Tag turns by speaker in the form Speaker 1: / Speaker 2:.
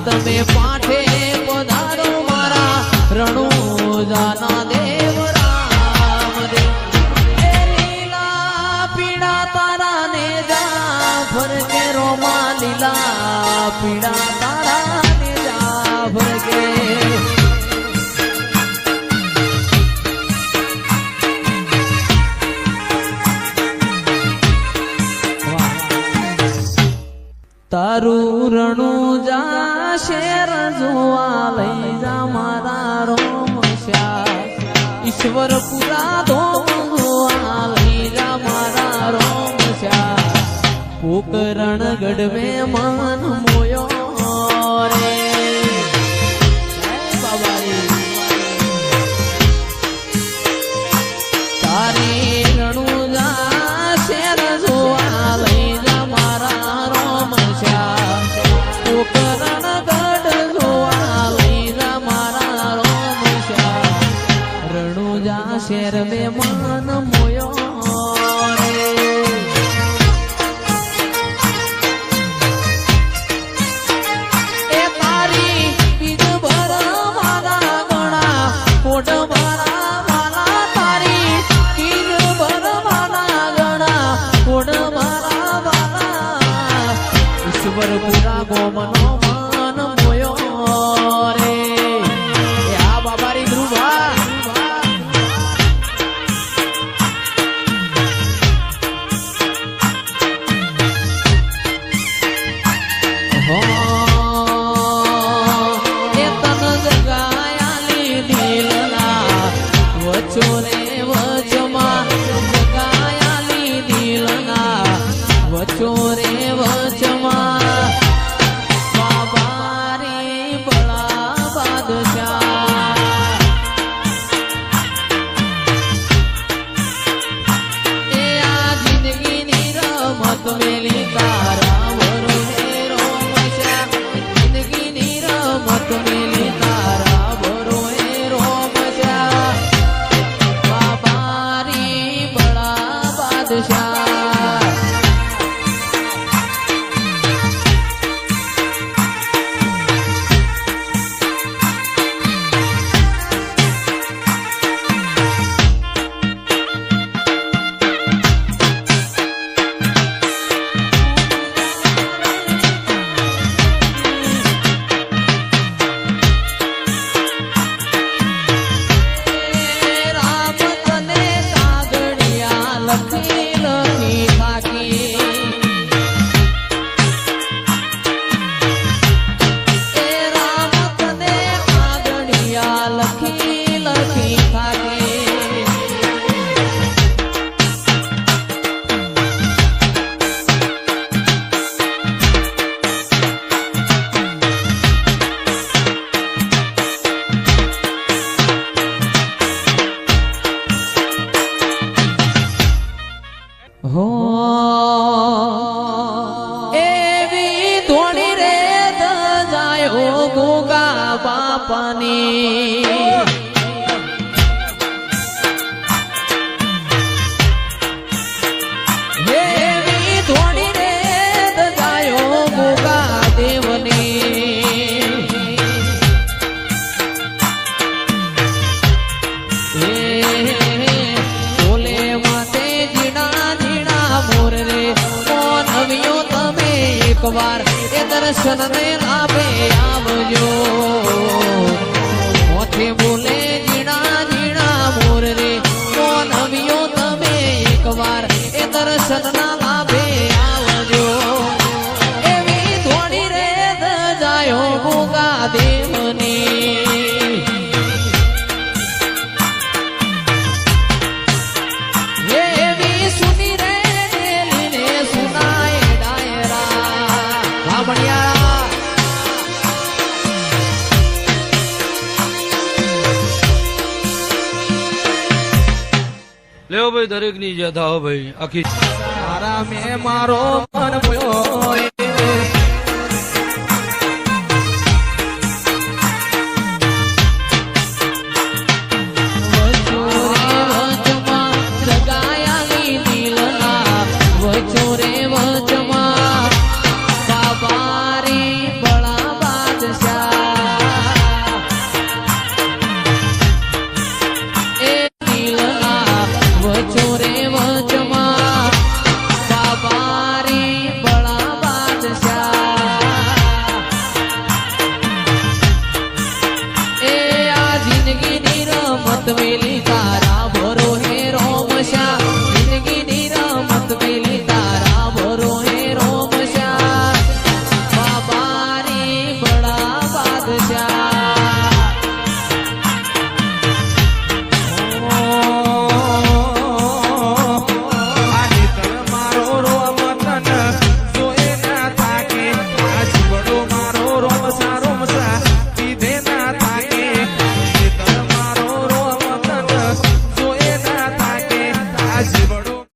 Speaker 1: તમે પાઠે પધારો મારા રણુજાના દેવ રામ દેવ લીલા પીડા તારા ને જા ફરકે રોમા લીલા પીડા તારા ને જા ફરકે તારું રણુજા શેર જોવા લઈ જા મારા રોમશ્યા ઈશ્વર પુરા ધોમ જોવા લઈ જા મારા રોમશ્યા પોકરણ ગઢવે મન મોયો રે તારી રણુજા શેર જોવા લઈ જા મારા પોકરણ ગઢ જોવા લઈ જા મારા રોમશ્યા રણુજા શેર મે મન મોયો રે એ તારી બીજ ભર મારા ગણા કોટ મારા વાલા તારી બીજ ભર મારા ગણા કોટ મારા વાલા ઈશ્વર પુરા ગોમનો મન મોયો રે આ બાબારી ધ્રુવા એ તન જગાયાલી દિલના વચો રે વચમાં જગાયાલી દિલના વચો રે વચમાં બાબારી બળા બાદશાહ એ આ જિંદગીની રમત મેલી તારા ભરોસે રોમશ્યા જિંદગીની રમત મેલી તારા ભરોસે રોમશ્યા બાબારી બળા બાદશાહ એવી ધોણી રે દજાયો ગોગા બાપાની એવી ધોણી રે દજાયો ગોગા દેવની બોલે માતે જીણા જીણા મોર રે કોણ આવ્યો તમે એકવાર એ દર્શન ને લાભે આવજો મોથે બોલે જીણા જીણા મોર રે કોણ આવ્યો તમે એકવાર એ દર્શન ના લાભે આવજો એવી થોડી રે દજાયો ગોગા દેવની
Speaker 2: લેવો ભાઈ દરેક ની યાદ આવો ભાઈ આખી
Speaker 1: તારા મે મારો મન મોયો